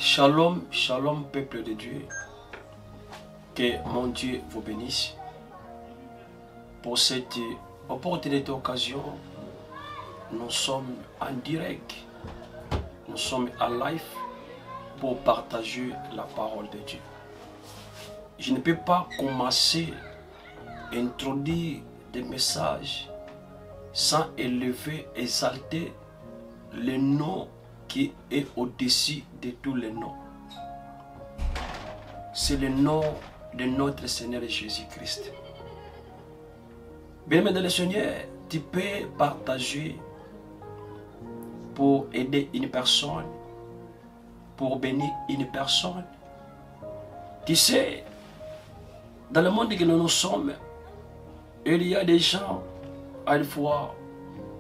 Shalom, shalom peuple de Dieu. Que mon Dieu vous bénisse. Pour cette opportunité d'occasion, nous sommes en direct. Nous sommes en live pour partager la parole de Dieu. Je ne peux pas commencer à introduire des messages sans élever, exalter le nom qui est au-dessus de tous les noms. C'est le nom de notre Seigneur Jésus-Christ. Bien-aimé dans le Seigneur, tu peux partager pour aider une personne, pour bénir une personne. Tu sais, dans le monde que nous sommes, il y a des gens, à la fois,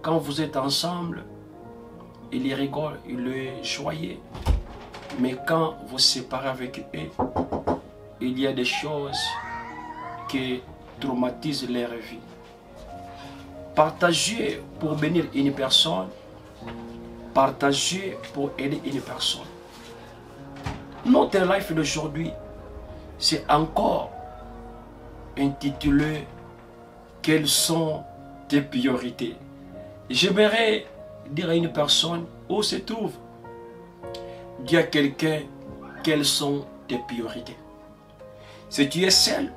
quand vous êtes ensemble, ils rigolent, ils sont joyeux. Mais quand vous séparez avec eux, il y a des choses qui traumatisent leur vie. Partagez pour bénir une personne, partagez pour aider une personne. Notre life d'aujourd'hui, c'est encore intitulé « Quelles sont tes priorités ?» J'aimerais dire à une personne où se trouve. Dis à quelqu'un quelles sont tes priorités. Si tu es seul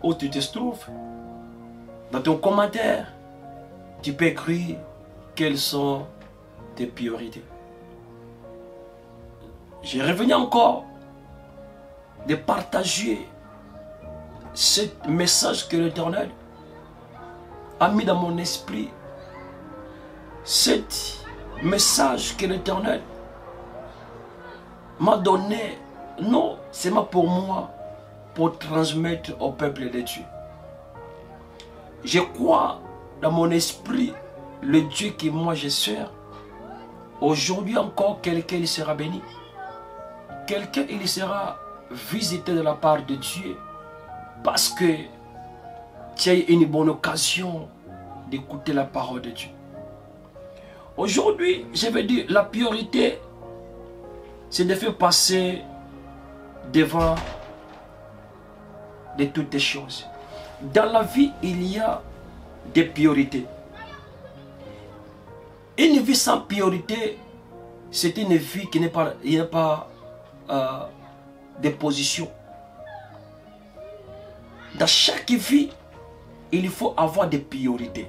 où tu te trouves, dans ton commentaire, tu peux écrire quelles sont tes priorités. J'ai revenu encore de partager ce message que l'Éternel a mis dans mon esprit. Cet message que l'Éternel m'a donné, non, c'est pour moi, pour transmettre au peuple de Dieu. Je crois dans mon esprit, le Dieu que moi je sers. Aujourd'hui encore, quelqu'un il sera béni. Quelqu'un il sera visité de la part de Dieu. Parce que tu as eu une bonne occasion d'écouter la parole de Dieu. Aujourd'hui, je vais dire, la priorité, c'est de faire passer devant de toutes les choses. Dans la vie, il y a des priorités. Une vie sans priorité, c'est une vie qui n'est pas, de position. Dans chaque vie, il faut avoir des priorités.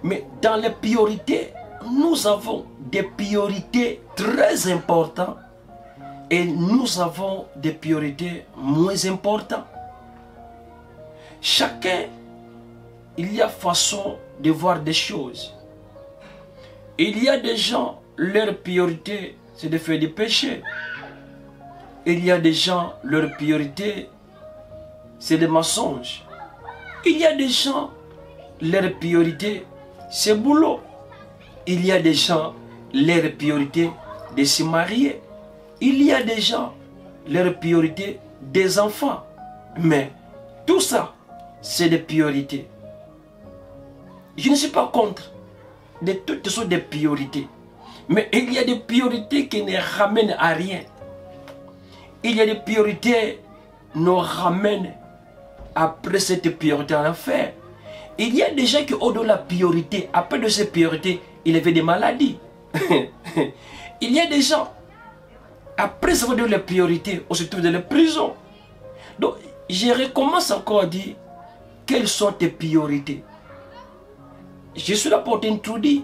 Mais dans les priorités, nous avons des priorités très importantes et nous avons des priorités moins importantes. Chacun, il y a façon de voir des choses. Il y a des gens, leur priorité, c'est de faire du péché. Il y a des gens, leur priorité, c'est des mensonges. Il y a des gens, leur priorité, c'est boulot. Il y a des gens, leur priorité de se marier. Il y a des gens, leur priorité des enfants. Mais tout ça, c'est des priorités. Je ne suis pas contre de toutes sortes de priorités. Mais il y a des priorités qui ne ramènent à rien. Il y a des priorités qui nous ramènent après cette priorité en enfer. Il y a des gens qui ont de la priorité. Après de ces priorités, il y avait des maladies. Il y a des gens, après avoir donné les priorités, on se trouve dans les prisons. Donc, je recommence encore à dire, quelles sont tes priorités? Je suis là pour t'introduire.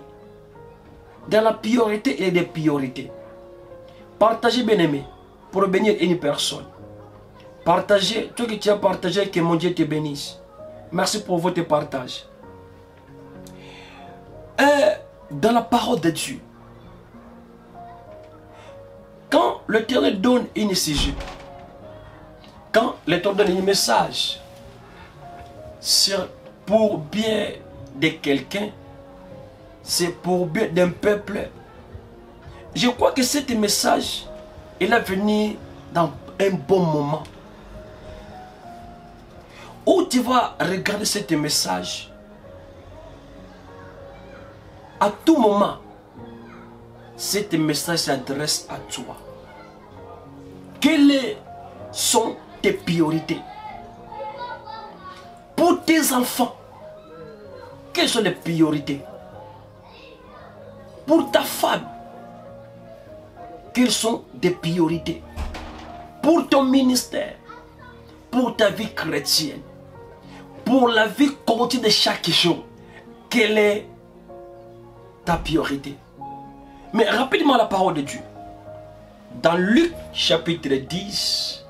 Dans la priorité, il y a des priorités. Partagez, bien aimé, pour bénir une personne. Partagez, toi qui tu as partagé, que mon Dieu te bénisse. Merci pour votre partage. Dans la parole de Dieu, quand l'Éternel donne un sujet, quand l'Éternel donne un message, c'est pour bien de quelqu'un, c'est pour bien d'un peuple. Je crois que ce message, il est venu dans un bon moment. Où tu vas regarder ce message, à tout moment, ce message s'adresse à toi. quelles sont tes priorités? Pour tes enfants, quelles sont les priorités? Pour ta femme, quelles sont tes priorités? Pour ton ministère, pour ta vie chrétienne, pour la vie continue de chaque jour, quelle est ta priorité? Mais rapidement la parole de Dieu. Dans Luc chapitre 10,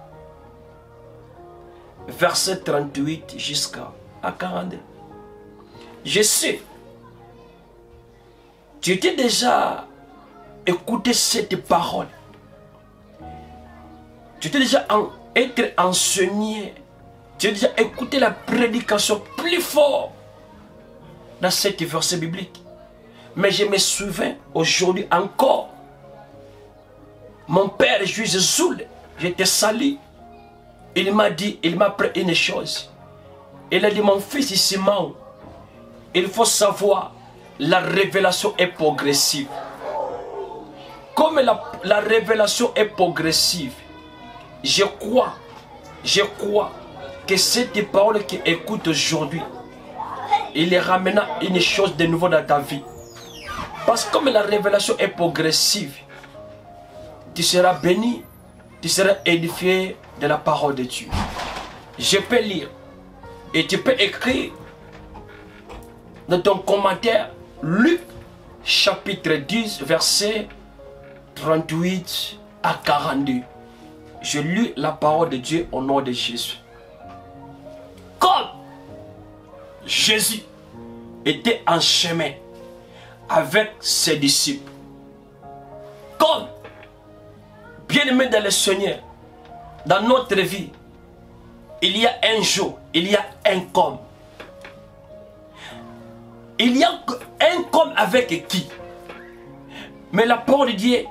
verset 38 jusqu'à 42. Je sais, tu t'es déjà écouté cette parole. Tu t'es déjà été enseigné. Tu as déjà écouté la prédication plus fort dans cette verset biblique. Mais je me souviens aujourd'hui encore. Mon père juge Zoul, j'étais sali. Il m'a dit, il m'a appris une chose. Il a dit, mon fils Simon, il faut savoir, la révélation est progressive. Comme la révélation est progressive, je crois que cette parole qui écoute aujourd'hui, il ramènera une chose de nouveau dans ta vie. Parce que comme la révélation est progressive, tu seras béni, tu seras édifié de la parole de Dieu. Je peux lire et tu peux écrire dans ton commentaire Luc chapitre 10 verset 38 à 42. Je lis la parole de Dieu au nom de Jésus. Comme Jésus était en chemin avec ses disciples, comme bien-aimé dans le Seigneur, dans notre vie, il y a un jour, il y a un comme. Il y a un comme avec qui? Mais la parole de Dieu,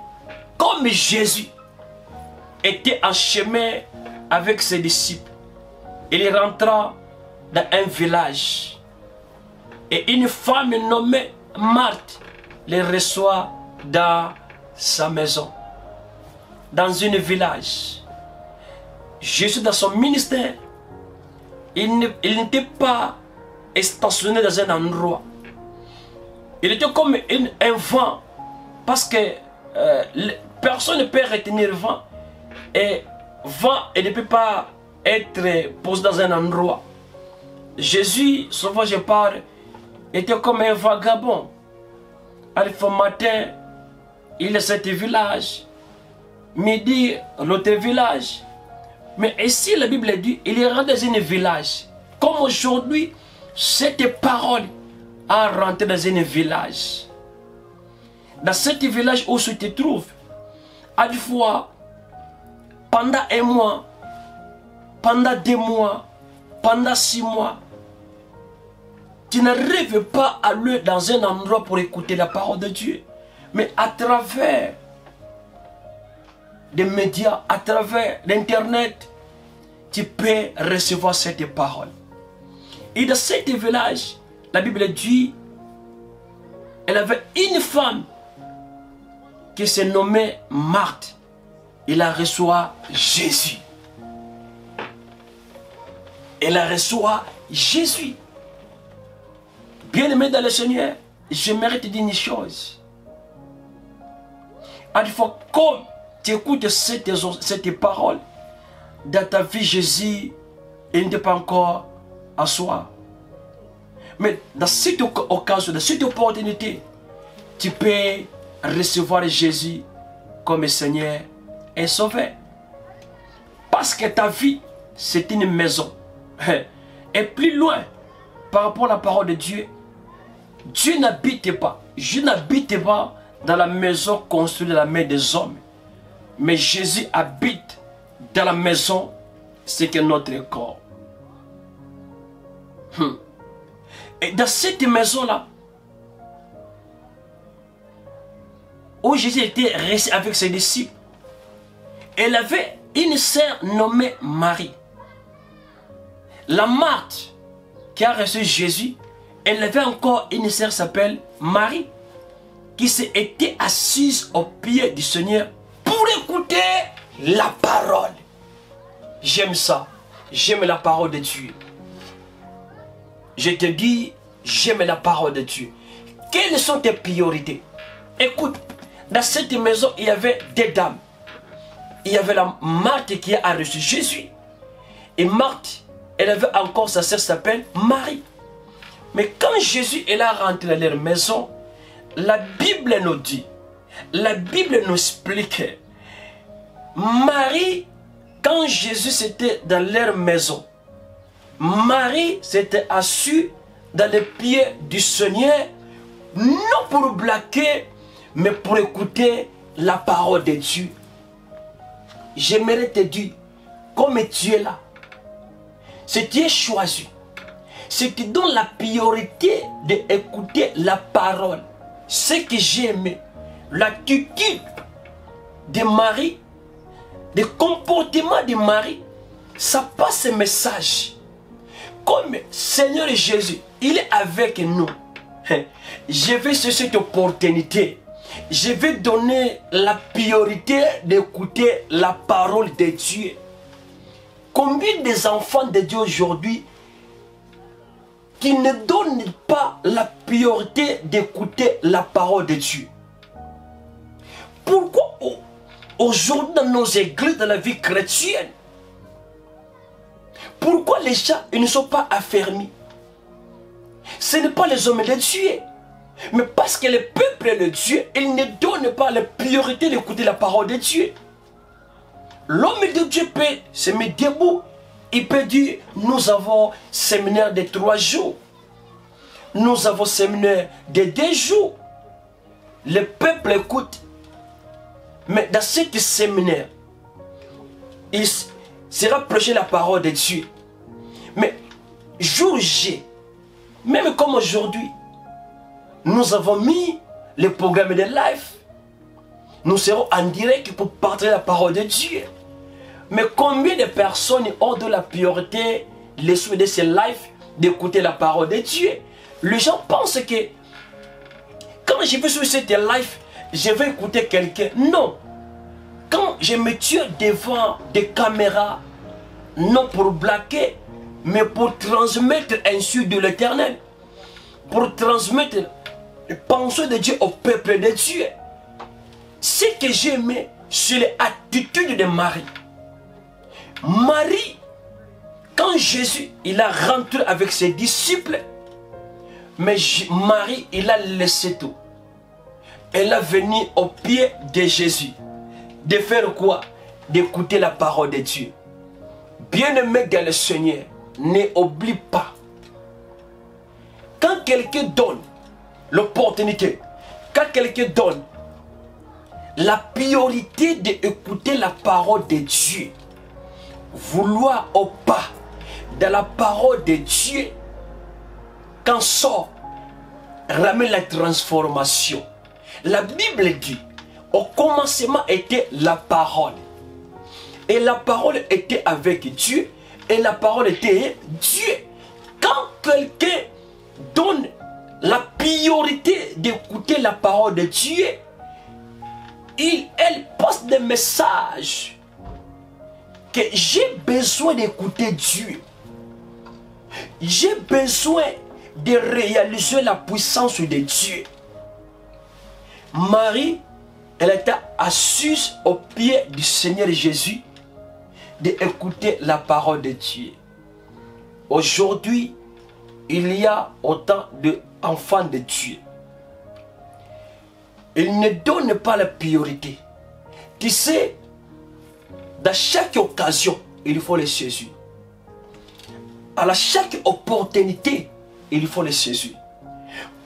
comme Jésus était en chemin avec ses disciples, il rentra dans un village. Et une femme nommée Marthe les reçoit dans sa maison. Dans un village. Jésus dans son ministère, il n'était pas stationné dans un endroit. Il était comme un vent. Parce que personne ne peut retenir le vent. Et vent, il ne peut pas être posé dans un endroit. Jésus, souvent je parle, était comme un vagabond. Alpha matin, il est dans cet village. Midi, l'autre village. Mais ici, la Bible dit, il est rentré dans un village. Comme aujourd'hui, cette parole a rentré dans un village. Dans ce village où tu te trouves, à la fois, pendant un mois, pendant 2 mois, pendant 6 mois, tu n'arrives pas à aller dans un endroit pour écouter la parole de Dieu. Mais à travers des médias, à travers l'internet, tu peux recevoir cette parole. Et dans ce village, la Bible dit, elle avait une femme qui se nommait Marthe. Il a reçu Jésus. Elle a reçu Jésus. Bien-aimé dans le Seigneur, j'aimerais te dire une chose. À la fois, comme tu écoutes cette parole, dans ta vie, Jésus, il n'est pas encore à soi. Mais dans cette occasion, dans cette opportunité, tu peux recevoir Jésus comme Seigneur et Sauveur. Parce que ta vie, c'est une maison. Et plus loin, par rapport à la parole de Dieu, Dieu n'habite pas. Je n'habite pas dans la maison construite de la main des hommes. Mais Jésus habite dans la maison, c'est que notre corps. Et dans cette maison-là, où Jésus était resté avec ses disciples, elle avait une sœur nommée Marie. La Marthe qui a reçu Jésus, elle avait encore une sœur qui s'appelle Marie, qui s'était assise aux pieds du Seigneur pour écouter la parole. J'aime ça. J'aime la parole de Dieu. Je te dis, j'aime la parole de Dieu. Quelles sont tes priorités? Écoute, dans cette maison, il y avait des dames. Il y avait la Marthe qui a reçu Jésus. Et Marthe, elle avait encore sa sœur qui s'appelle Marie. Mais quand Jésus est là rentré dans leur maison, la Bible nous dit, la Bible nous explique, Marie, quand Jésus était dans leur maison, Marie s'était assise dans les pieds du Seigneur, non pour blaguer, mais pour écouter la parole de Dieu. J'aimerais te dire, comme tu es là, si tu es choisi, si tu donnes la priorité d'écouter la parole, ce que j'ai aimé, l'attitude de Marie, le comportement de Marie, ça passe un message. Comme Seigneur Jésus, il est avec nous. Je vais sur cette opportunité. Je vais donner la priorité d'écouter la parole de Dieu. Combien des enfants de Dieu aujourd'hui qui ne donnent pas la priorité d'écouter la parole de Dieu? Pourquoi aujourd'hui dans nos églises, dans la vie chrétienne, pourquoi les gens ils ne sont pas affermis? Ce n'est pas les hommes de Dieu, mais parce que le peuple de Dieu, il ne donne pas la priorité d'écouter la parole de Dieu. L'homme de Dieu peut se mettre debout, il peut dire, nous avons séminaire de 3 jours, nous avons séminaire de 2 jours. Le peuple écoute, mais dans ce séminaire, il sera prêché la parole de Dieu. Mais jour J, même comme aujourd'hui, nous avons mis le programme de live. Nous serons en direct pour partager la parole de Dieu. Mais combien de personnes ont de la priorité, les souhaits de ces lives, d'écouter la parole de Dieu? Les gens pensent que quand je vais sur cette live, je vais écouter quelqu'un. Non. Quand je me tue devant des caméras, non pour blaguer, mais pour transmettre un insulte de l'Éternel, pour transmettre les pensées de Dieu au peuple de Dieu. Ce que j'aimais, c'est l'attitude de Marie. Marie, quand Jésus il a rentré avec ses disciples, mais Marie, il a laissé tout. Elle a venu au pied de Jésus. De faire quoi? D'écouter la parole de Dieu. Bien-aimé dans le Seigneur, n'oublie pas. Quand quelqu'un donne l'opportunité, quand quelqu'un donne la priorité d'écouter la parole de Dieu, vouloir ou pas, dans la parole de Dieu, quand sort, ramène la transformation. La Bible dit, au commencement était la parole. Et la parole était avec Dieu. Et la parole était Dieu. Quand quelqu'un donne la priorité d'écouter la parole de Dieu, elle passe des messages que j'ai besoin d'écouter Dieu. J'ai besoin de réaliser la puissance de Dieu. Marie, elle était assise au pied du Seigneur Jésus d'écouter la parole de Dieu. Aujourd'hui, il y a autant d'enfants de Dieu. Ils ne donnent pas la priorité. Tu sais, dans chaque occasion, il faut les saisir. À chaque opportunité, il faut les saisir.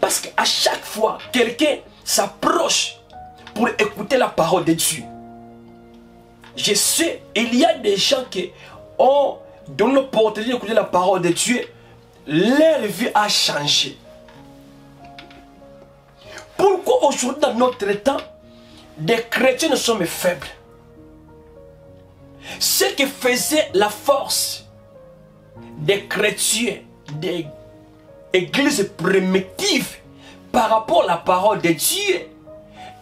Parce qu'à chaque fois, quelqu'un s'approche pour écouter la parole de Dieu. Je sais, il y a des gens qui ont donné l'opportunité d'écouter la parole de Dieu. Leur vie a changé. Pourquoi aujourd'hui dans notre temps, des chrétiens ne sont faibles? Ce qui faisait la force des chrétiens, des églises primitives par rapport à la parole de Dieu,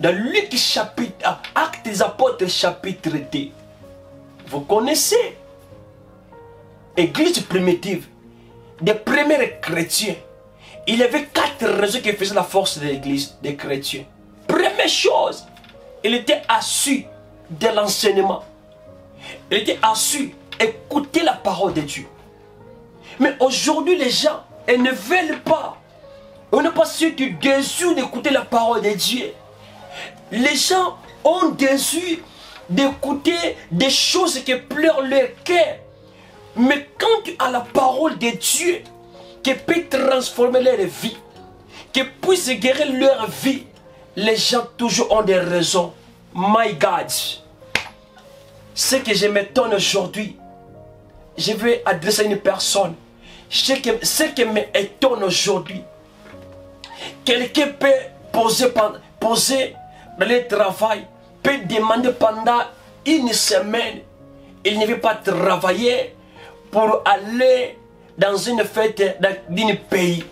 dans Luc chapitre, Actes des Apôtres chapitre 2, Vous connaissez l'église primitive, des premiers chrétiens. Il y avait 4 raisons qui faisaient la force de l'église des chrétiens. Première chose, il était assis de l'enseignement. Il était assis, écouter la parole de Dieu. Mais aujourd'hui, les gens, ils ne veulent pas. On n'est pas sûr du désir d'écouter la parole de Dieu. Les gens ont désir d'écouter des choses qui pleurent leur cœur. Mais quand tu as la parole de Dieu qui peut transformer leur vie, qui puisse guérir leur vie, les gens toujours ont des raisons. My God, ce que je m'étonne aujourd'hui, je vais adresser à une personne. Ce qui m'étonne aujourd'hui, quelqu'un peut poser dans le travail, peut demander pendant une semaine, il ne veut pas travailler pour aller dans une fête d'un pays.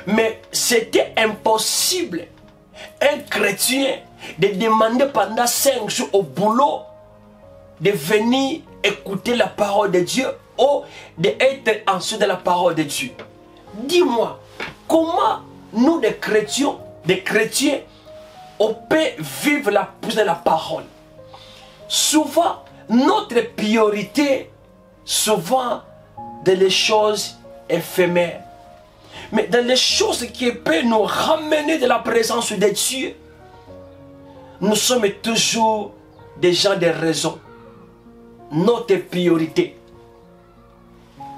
Mais c'était impossible, un chrétien, de demander pendant 5 jours au boulot, de venir écouter la parole de Dieu ou d'être ensuite de la parole de Dieu. Dis-moi, comment nous, des chrétiens, on peut vivre la puissance de la parole? Souvent, notre priorité, souvent, dans les choses éphémères. Mais dans les choses qui peuvent nous ramener de la présence de Dieu, nous sommes toujours des gens de raison. Notre priorité.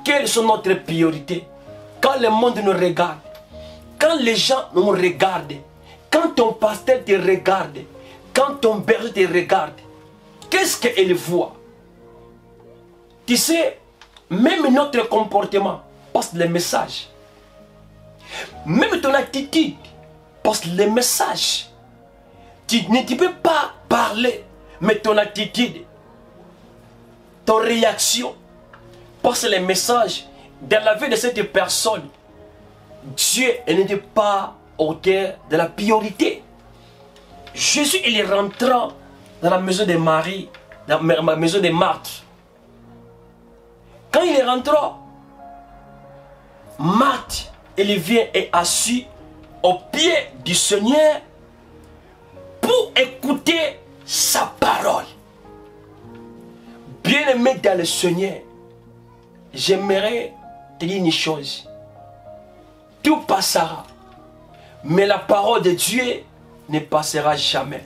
Quelles sont notre priorités? Quand le monde nous regarde, quand les gens nous regardent, quand ton pasteur te regarde, quand ton berger te regarde, qu'est-ce qu'il voit? Tu sais, même notre comportement passe le message. Même ton attitude passe le message. Tu ne peux pas parler, mais ton attitude, ton réaction passe le message. Dans la vie de cette personne, Dieu n'était pas au cœur de la priorité. Jésus, il est rentrant dans la maison de Marie, dans la maison de Marthe. Quand il est rentrant, Marthe, il vient et assis au pied du Seigneur pour écouter sa parole. Bien-aimé dans le Seigneur, j'aimerais te dire une chose. Tout passera, mais la parole de Dieu ne passera jamais.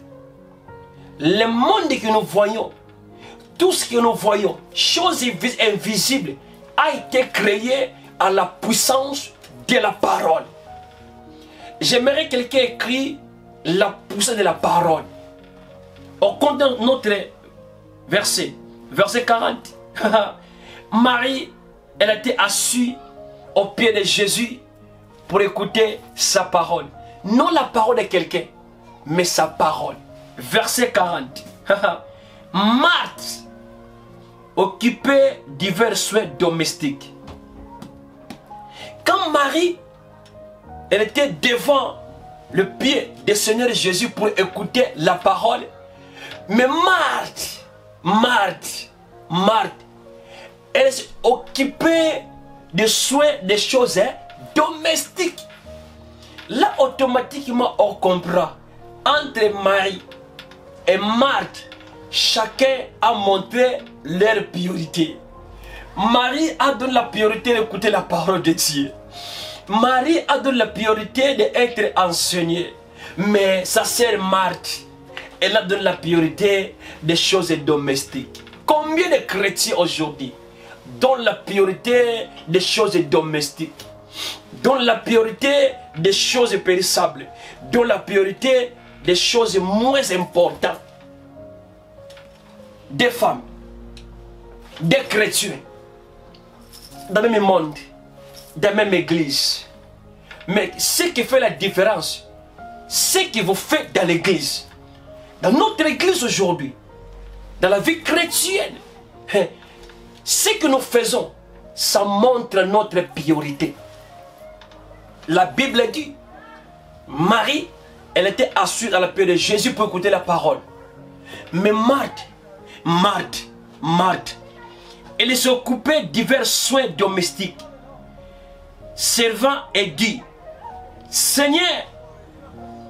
Le monde que nous voyons, tout ce que nous voyons, choses invisibles, a été créé à la puissance de la parole. J'aimerais que quelqu'un écrit la puissance de la parole. On compte notre verset 40. Marie, elle était assise au pied de Jésus pour écouter sa parole. Non la parole de quelqu'un, mais sa parole. Verset 40. Marthe occupait divers soins domestiques. Quand Marie, elle était devant le pied du Seigneur Jésus pour écouter la parole, mais Marthe, elle s'occupait de soins, des choses domestiques. Là, automatiquement, on comprend. Entre Marie et Marthe, chacun a montré leur priorité. Marie a donné la priorité d'écouter la parole de Dieu. Marie a donné la priorité d'être enseignée. Mais sa sœur Marthe, elle a donné la priorité des choses domestiques. Combien de chrétiens aujourd'hui donnent la priorité des choses domestiques, donnent la priorité des choses périssables, donnent la priorité des choses moins importantes? Des femmes, des chrétiens, dans le même monde, dans la même église. Mais ce qui fait la différence, ce que vous faites dans l'église, dans notre église aujourd'hui, dans la vie chrétienne, ce que nous faisons, ça montre notre priorité. La Bible dit, Marie, elle était assise à la pied de Jésus pour écouter la parole. Mais Marthe, Marthe. Elle s'occupait de divers soins domestiques. Servant et dit, Seigneur,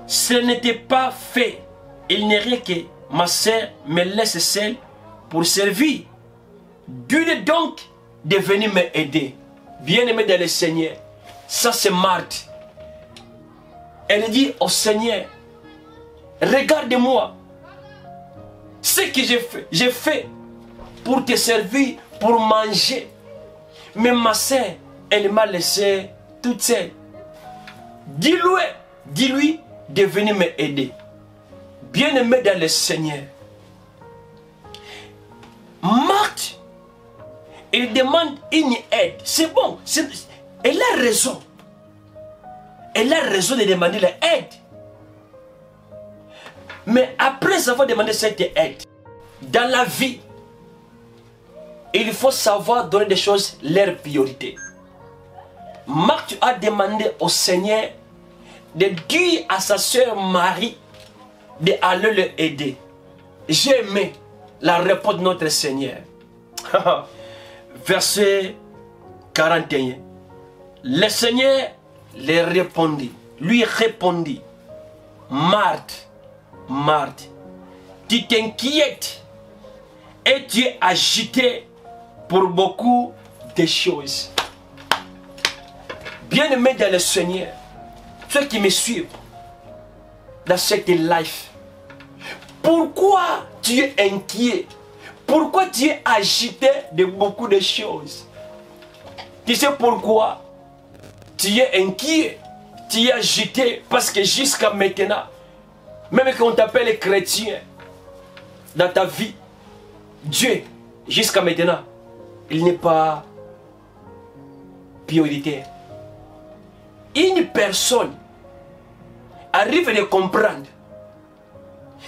ce n'était pas fait. Il n'est rien que ma sœur me laisse seule pour servir. Dis-le donc de venir m'aider. Bien-aimé dans le Seigneur, ça c'est Marthe. Elle dit au Seigneur, regarde-moi. Ce que j'ai fait pour te servir, pour manger. Mais ma sœur, elle m'a laissé toute seule. Dis-lui de venir m'aider. Bien-aimé dans le Seigneur. Marthe, elle demande une aide. C'est bon. Elle a raison. Elle a raison de demander l'aide. Mais après avoir demandé cette aide, dans la vie, il faut savoir donner des choses leur priorité. Marthe a demandé au Seigneur de dire à sa sœur Marie d'aller l'aider. J'ai aimé la réponse de notre Seigneur. Verset 41. Le Seigneur lui répondit, Marthe, Marthe, tu t'inquiètes et tu es agité pour beaucoup de choses. Bien-aimé dans le Seigneur, ceux qui me suivent dans cette life, pourquoi tu es inquiet? Pourquoi tu es agité de beaucoup de choses? Tu sais pourquoi tu es inquiet? Tu es agité parce que jusqu'à maintenant, même quand on t'appelle chrétien, dans ta vie, Dieu, jusqu'à maintenant, il n'est pas prioritaire. Une personne arrive à comprendre,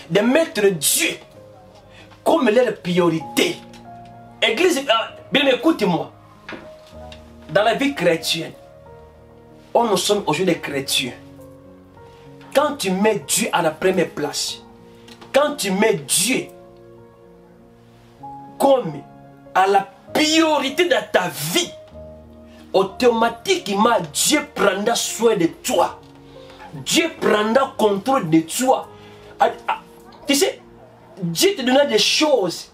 de mettre Dieu comme leur priorité. Église, bien écoute-moi. Dans la vie chrétienne, nous sommes aujourd'hui des chrétiens. Quand tu mets Dieu à la première place, quand tu mets Dieu comme à la priorité de ta vie, automatiquement Dieu prendra soin de toi. Dieu prendra contrôle de toi. Tu sais, Dieu te donnera des choses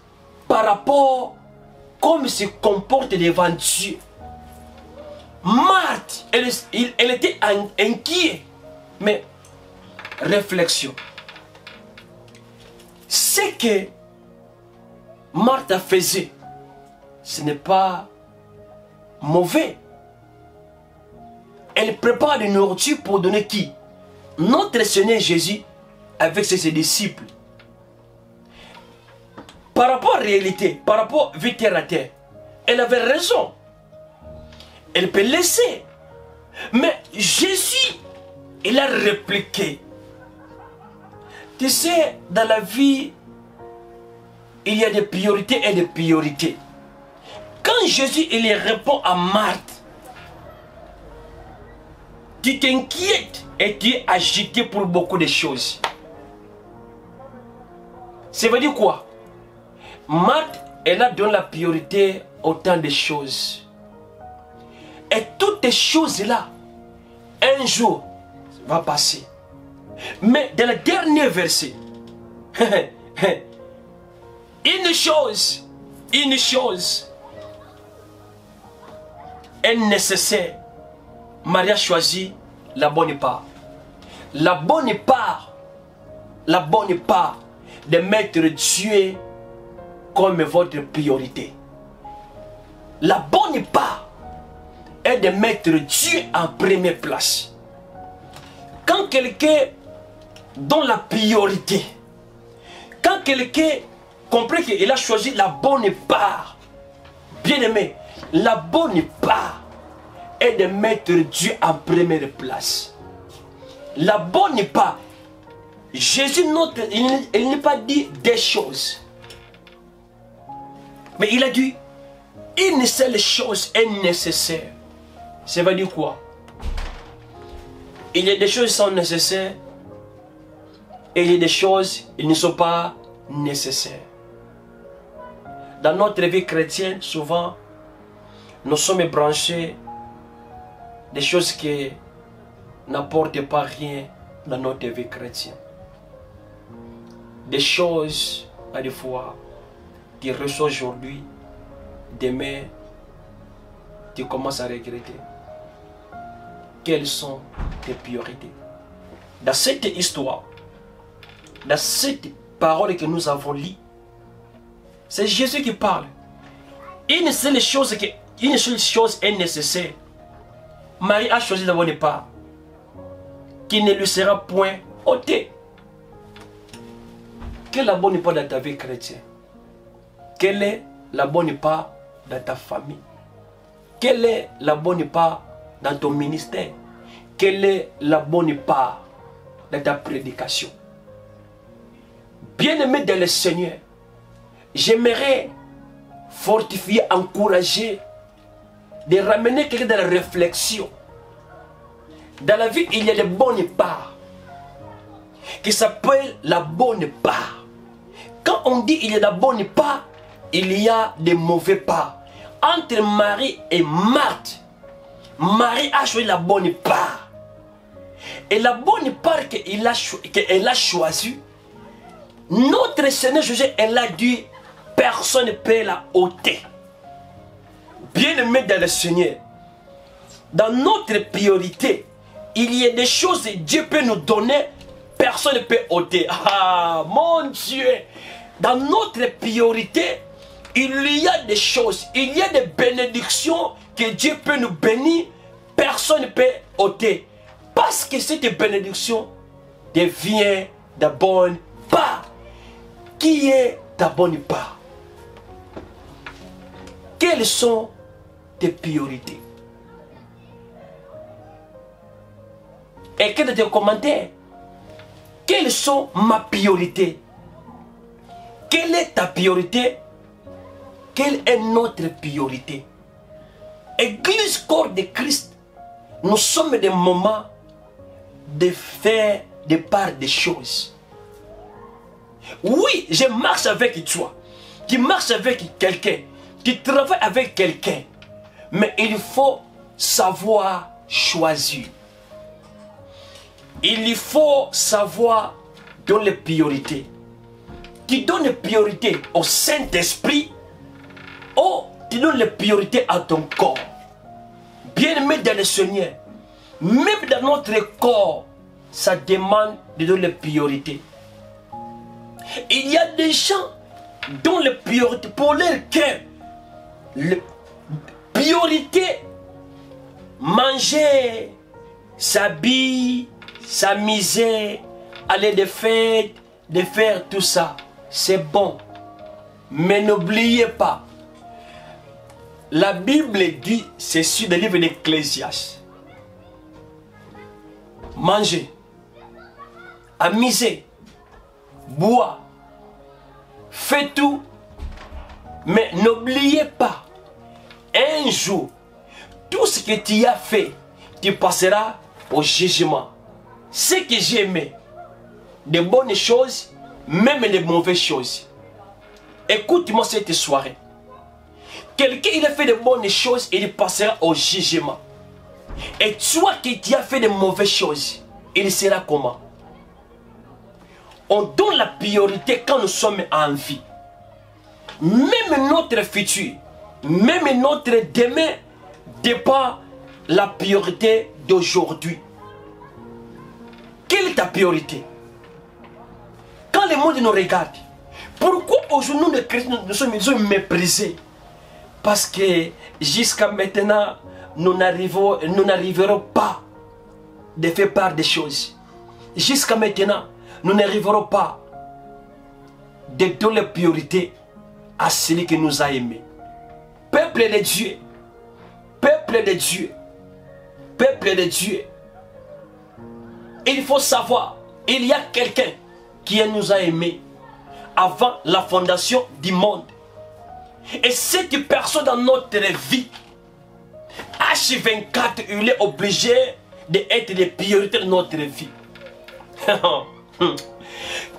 par rapport à comment il se comporte devant Dieu. Marthe, elle était inquiète. Mais, réflexion. Ce que Marthe faisait, ce n'est pas mauvais. Elle prépare de nourriture pour donner qui? Notre Seigneur Jésus avec ses disciples. Par rapport à la réalité, par rapport à vie terre à terre, elle avait raison. Elle peut laisser. Mais Jésus, il a répliqué. Tu sais, dans la vie, il y a des priorités et des priorités. Quand Jésus il répond à Marthe, tu t'inquiètes et tu es agité pour beaucoup de choses. Ça veut dire quoi? Marthe, elle a donné la priorité autant de choses. Et toutes ces choses-là, un jour, va passer. Mais dans le dernier verset, une chose est nécessaire. Marie a choisi la bonne part. La bonne part de mettre Dieu comme votre priorité. La bonne part est de mettre Dieu en première place. Quand quelqu'un donne la priorité, quand quelqu'un comprend qu'il a choisi la bonne part, bien aimé, la bonne part est de mettre Dieu en première place. La bonne part, Jésus notre, il n'a pas dit des choses, mais il a dit une seule chose est nécessaire. Ça veut dire quoi? Il y a des choses qui sont nécessaires et il y a des choses qui ne sont pas nécessaires. dans notre vie chrétienne, souvent, nous sommes branchés des choses qui n'apportent pas rien dans notre vie chrétienne. Des choses, à des fois, tu reçois aujourd'hui, demain, tu commences à regretter. Quelles sont tes priorités? Dans cette histoire, dans cette parole que nous avons lue, c'est Jésus qui parle. Une seule chose est nécessaire. Marie a choisi d'avoir une part qui ne lui sera point ôtée. Quelle est la bonne part dans ta vie chrétienne? Quelle est la bonne part dans ta famille? Quelle est la bonne part dans ton ministère? Quelle est la bonne part dans ta prédication? Bien-aimé dans le Seigneur, j'aimerais fortifier, encourager, de ramener quelqu'un dans la réflexion. Dans la vie, il y a des bonnes parts qui s'appellent la bonne part. Quand on dit il y a la bonne part, il y a des mauvais parts. Entre Marie et Marthe, Marie a choisi la bonne part. Et la bonne part qu'elle a choisie, notre Seigneur Jésus, elle a dit, personne ne peut la ôter. Bien-aimé dans le Seigneur, dans notre priorité, il y a des choses que Dieu peut nous donner, personne ne peut ôter. Ah, mon Dieu! Dans notre priorité, il y a des choses, il y a des bénédictions que Dieu peut nous bénir, personne ne peut ôter. Parce que cette bénédiction devient de bonne part. Qui est ta bonne part? Quelles sont tes priorités? Écris dans tes commentaires. Quelles sont ma priorité? Quelle est ta priorité? Quelle est notre priorité? Église corps de Christ, nous sommes des moments de faire des parts des choses. Oui, je marche avec toi. Tu marches avec quelqu'un. Tu travailles avec quelqu'un. Mais il faut savoir choisir. Il faut savoir donner les priorités. Tu donnes les priorités au Saint-Esprit ou tu donnes les priorités à ton corps. Bien-aimé dans le Seigneur, même dans notre corps, ça demande de donner les priorités. Il y a des gens dont les priorités, pour leur cœur, les priorités, manger, s'habiller, s'amuser, aller de fêtes, de faire tout ça, c'est bon. Mais n'oubliez pas, la Bible dit, c'est sur le livre d'Ecclésiaste, manger, amuser, boire, fais tout, mais n'oubliez pas, un jour, tout ce que tu as fait, tu passeras au jugement. Ce que j'aimais, de bonnes choses, même de mauvaises choses. Écoute-moi cette soirée. Quelqu'un, il a fait de bonnes choses, il passera au jugement. Et toi qui tu as fait de mauvaises choses, il sera comment? On donne la priorité quand nous sommes en vie. Même notre futur, même notre demain dépend de la priorité d'aujourd'hui. Quelle est ta priorité? Quand le monde nous regarde, pourquoi aujourd'hui nous les chrétiens nous sommes méprisés? Parce que jusqu'à maintenant, nous n'arriverons pas de faire part des choses. Jusqu'à maintenant, nous n'arriverons pas de donner la priorité à celui qui nous a aimés. Peuple de Dieu, peuple de Dieu, peuple de Dieu, il faut savoir, il y a quelqu'un qui nous a aimés avant la fondation du monde. Et cette personne dans notre vie, H24, il est obligé d'être les priorités de notre vie.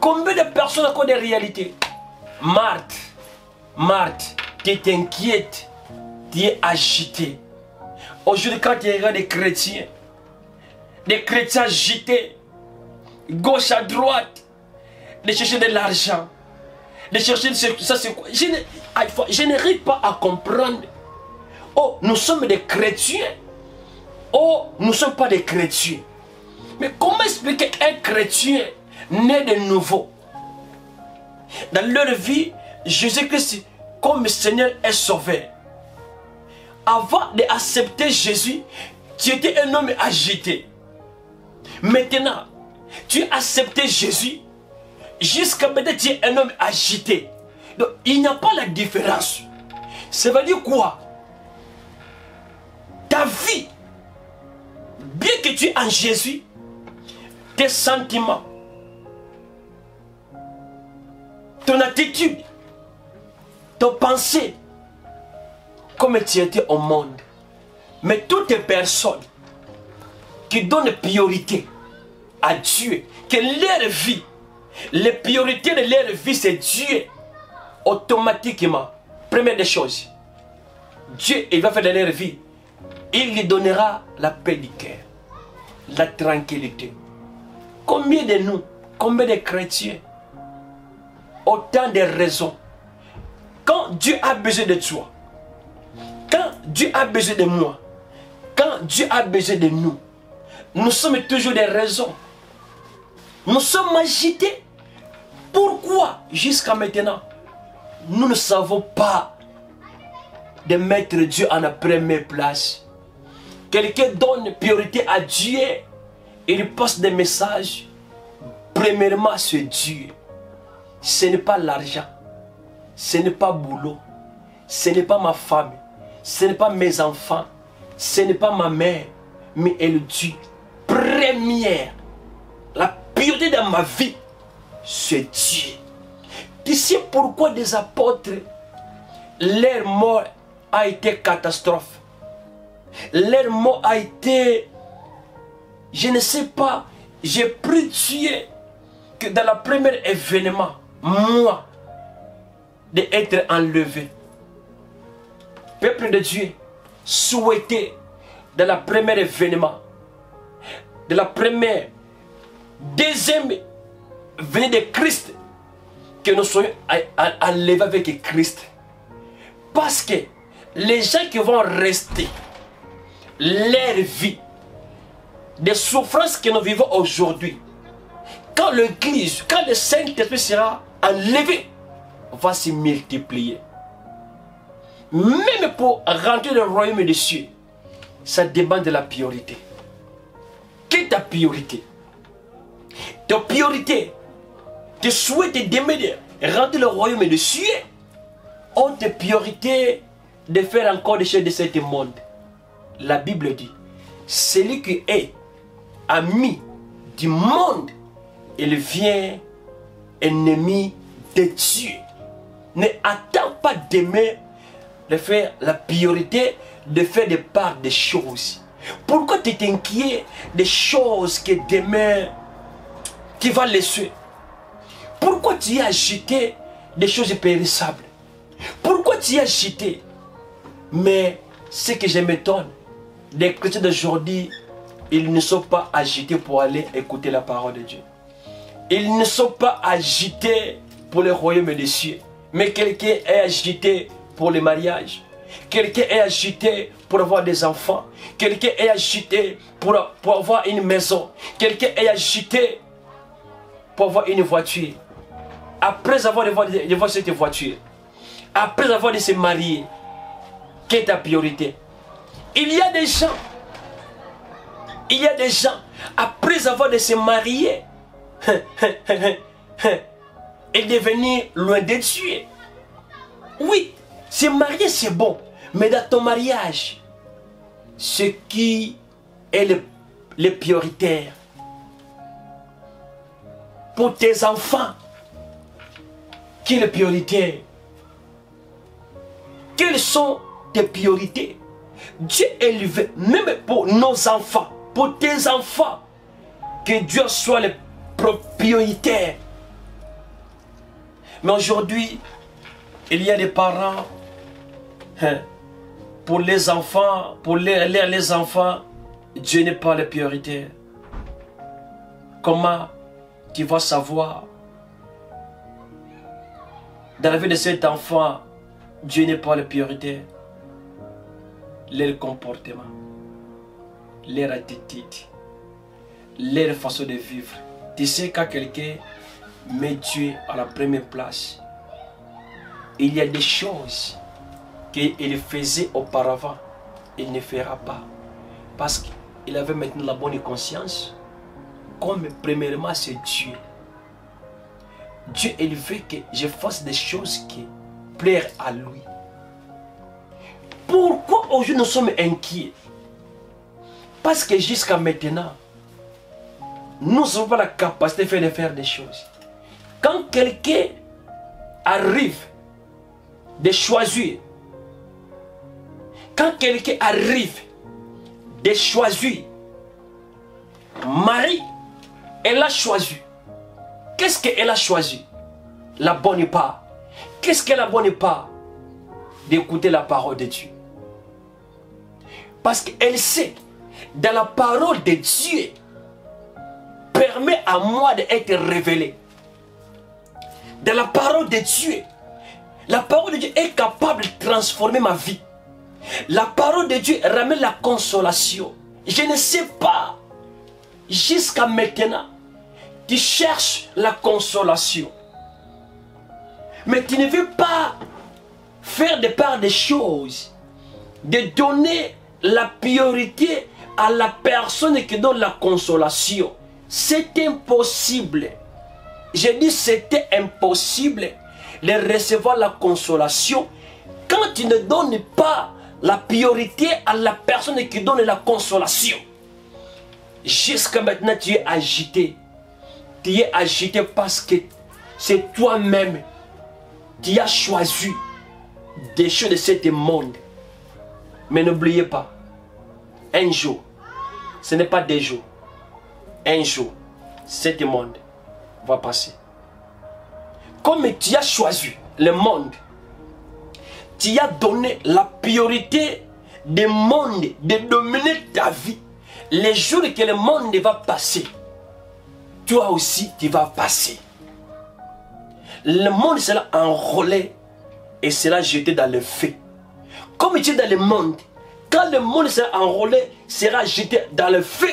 Combien de personnes ont des réalités? Marthe, Marthe, tu t'inquiètes, tu es agité. Aujourd'hui, quand tu regardes des chrétiens agités, gauche à droite, de chercher de l'argent, de chercher ça, c'est quoi? Je n'arrive pas à comprendre. Oh, nous sommes des chrétiens. Oh, nous ne sommes pas des chrétiens. Mais comment expliquer un chrétien né de nouveau? Dans leur vie, Jésus-Christ, comme Seigneur, est sauvé. Avant d'accepter Jésus, tu étais un homme agité. Maintenant, tu as accepté Jésus. Jusqu'à maintenant, tu es un homme agité. Donc, il n'y a pas la différence. Ça veut dire quoi? Ta vie, bien que tu es en Jésus, tes sentiments, ton attitude, ton pensée, comme tu étais au monde. Mais toutes les personnes qui donnent priorité à Dieu, que leur vie, les priorités de leur vie, c'est Dieu, automatiquement, première des choses, Dieu, il va faire de leur vie, il lui donnera la paix du cœur, la tranquillité. Combien de nous, combien de chrétiens, autant de raisons, quand Dieu a besoin de toi, quand Dieu a besoin de moi, quand Dieu a besoin de nous, nous sommes toujours des raisons. Nous sommes agités. Pourquoi jusqu'à maintenant, nous ne savons pas de mettre Dieu en la première place? Quelqu'un donne priorité à Dieu, il passe des messages. Premièrement, c'est Dieu. Ce n'est pas l'argent, ce n'est pas boulot, ce n'est pas ma femme, ce n'est pas mes enfants, ce n'est pas ma mère, mais elle dit première, la priorité dans ma vie, c'est Dieu. Tu sais pourquoi des apôtres, leur mort a été catastrophe. Leur mort a été, je ne sais pas, j'ai pris Dieu que dans le premier événement, moi, d'être enlevé. Peuple de Dieu, souhaité dans le premier événement, de la première, deuxième venue de Christ, que nous soyons enlevés avec Christ. Parce que les gens qui vont rester, leur vie, des souffrances que nous vivons aujourd'hui, quand l'Église, quand le Saint-Esprit sera enlevé, va se multiplier. Même pour rentrer dans le royaume des cieux, ça demande de la priorité. Quelle est ta priorité? Ta priorité, tu souhaites d'aimer rentrer dans le royaume des cieux, ont ta priorité de faire encore des choses de ce monde. La Bible dit, celui qui est ami du monde, il vient ennemi de Dieu. Ne attends pas d'aimer, de faire la priorité, de faire des parts des choses. Pourquoi tu t'inquiètes des choses que demain tu vas laisser? Pourquoi tu es agité des choses périssables? Pourquoi tu es agité? Mais ce que je m'étonne, les chrétiens d'aujourd'hui, ils ne sont pas agités pour aller écouter la parole de Dieu. Ils ne sont pas agités pour le royaume des cieux. Mais quelqu'un est agité pour le mariage. Quelqu'un est agité pour avoir des enfants. Quelqu'un est agité pour avoir une maison. Quelqu'un est agité pour avoir une voiture. Après avoir cette voiture, après avoir de se marier, quelle est ta priorité? Il y a des gens, après avoir de se marier, et devenir loin de Dieu. Oui, se marier c'est bon, mais dans ton mariage, ce qui est le prioritaire pour tes enfants, qui est le prioritaire? Quelles sont tes priorités? Dieu élevé, même pour nos enfants, pour tes enfants, que Dieu soit le prioritaire. Mais aujourd'hui, Il y a des parents, hein, pour les enfants, les enfants, Dieu n'est pas le prioritaire. Comment tu vas savoir dans la vie de cet enfant, Dieu n'est pas le prioritaire? Leur comportement, leur attitude, leur façon de vivre. Tu sais, quand quelqu'un met Dieu à la première place, il y a des choses qu'il faisait auparavant, il ne fera pas. Parce qu'il avait maintenant la bonne conscience. Comme premièrement c'est Dieu. Dieu, il veut que je fasse des choses qui plaisent à lui. Pourquoi aujourd'hui nous sommes inquiets? Parce que jusqu'à maintenant, nous n'avons pas la capacité de faire des choses. Quand quelqu'un arrive de choisir, quand quelqu'un arrive de choisir, Marie, elle a choisi. Qu'est-ce qu'elle a choisi? La bonne part. Qu'est-ce qu'est la bonne part? D'écouter la parole de Dieu. Parce qu'elle sait, dans la parole de Dieu, permet à moi d'être révélé. Dans la parole de Dieu, la parole de Dieu est capable de transformer ma vie. La parole de Dieu ramène la consolation. Je ne sais pas, jusqu'à maintenant, tu cherches la consolation. Mais tu ne veux pas faire de part des choses, de donner la priorité à la personne qui donne la consolation. C'est impossible. Je dis c'était impossible de recevoir la consolation quand tu ne donnes pas la priorité à la personne qui donne la consolation. Jusqu'à maintenant tu es agité. Tu es agité parce que c'est toi-même qui as choisi des choses de ce monde. Mais n'oubliez pas, un jour, ce n'est pas des jours, un jour, ce monde va passer. Comme tu as choisi le monde, tu as donné la priorité du monde de dominer ta vie. Les jours que le monde va passer, toi aussi tu vas passer. Le monde sera enrôlé et sera jeté dans le feu. Comme tu es dans le monde, quand le monde sera enrôlé, sera jeté dans le feu,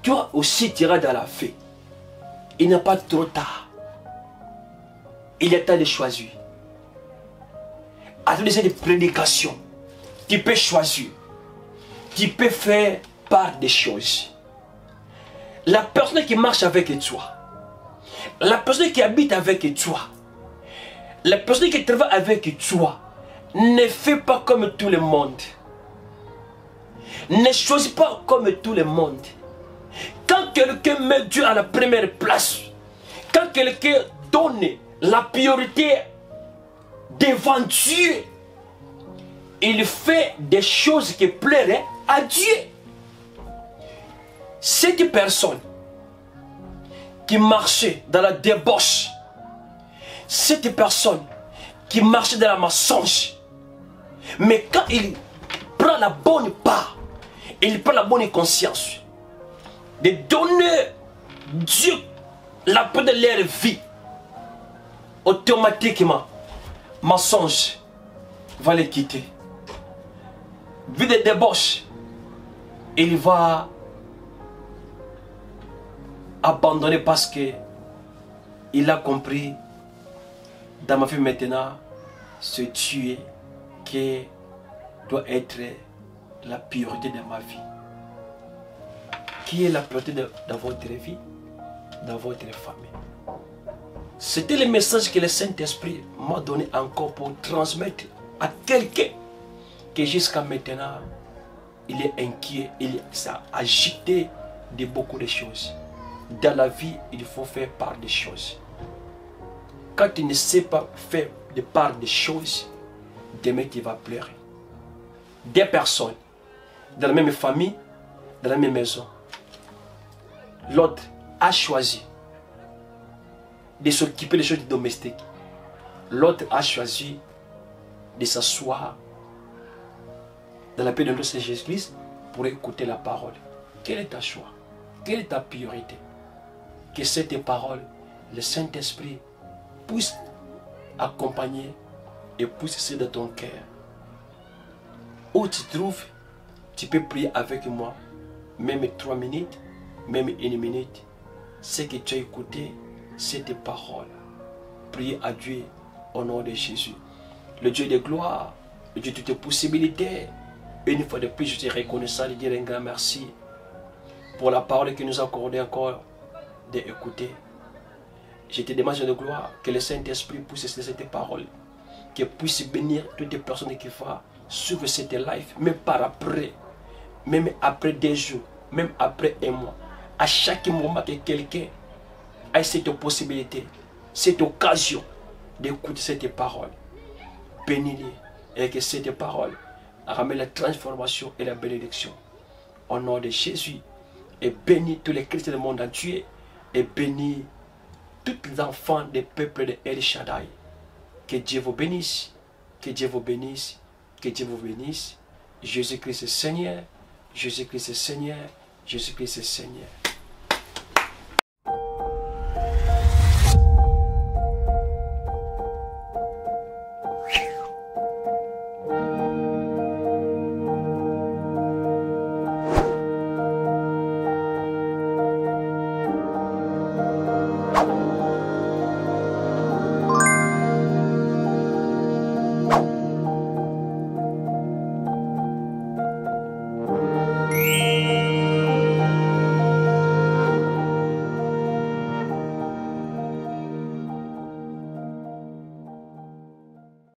toi aussi tu iras dans la feu. Il n'est pas trop tard. Il est temps de choisir. À travers cette prédication, tu peux choisir. Tu peux faire part des choses. La personne qui marche avec toi, la personne qui habite avec toi, la personne qui travaille avec toi, ne fait pas comme tout le monde. Ne choisis pas comme tout le monde. Quand quelqu'un met Dieu à la première place, quand quelqu'un donne la priorité devant Dieu, il fait des choses qui plairaient à Dieu. Cette personne qui marchait dans la débauche, cette personne qui marchait dans la mensonge, mais quand il prend la bonne part, il prend la bonne conscience de donner Dieu la paix de leur vie, automatiquement, mensonge va les quitter. Vie de débauche, il va abandonner parce que il a compris dans ma vie maintenant, ce Dieu qui doit être la priorité de ma vie. Qui est la priorité dans votre vie, dans votre famille? C'était le message que le Saint-Esprit m'a donné encore pour transmettre à quelqu'un qui jusqu'à maintenant, il est inquiet, il est agité de beaucoup de choses. Dans la vie, il faut faire part des choses. Quand tu ne sais pas faire de part des choses, demain tu vas pleurer. Des personnes, dans la même famille, dans la même maison, l'autre a choisi de s'occuper des choses domestiques. L'autre a choisi de s'asseoir dans la paix de notre Seigneur Jésus-Christ pour écouter la parole. Quel est ta choix? Quelle est ta priorité? Que cette parole, le Saint-Esprit, puisse accompagner et pousser dans ton cœur. Où tu te trouves, tu peux prier avec moi, même 3 minutes, même 1 minute. C'est que tu as écouté cette parole. Priez à Dieu au nom de Jésus. Le Dieu de gloire, le Dieu de toutes les possibilités. Une fois de plus, je suis reconnaissant de dire un grand merci pour la parole que nous a accordé encore d'écouter. Je te demande de gloire que le Saint-Esprit puisse cette parole, qu'il puisse bénir toutes les personnes qui vont suivre cette life, même par après, même après 2 jours, même après 1 mois. À chaque moment que quelqu'un a cette possibilité, cette occasion d'écouter cette parole, bénis-les et que cette parole ramène la transformation et la bénédiction. Au nom de Jésus, et bénis tous les chrétiens du monde entier, et bénis tous les enfants des peuples de El Shaddai. Que Dieu vous bénisse, que Dieu vous bénisse, que Dieu vous bénisse. Jésus-Christ est Seigneur, Jésus-Christ est Seigneur, Jésus-Christ est Seigneur.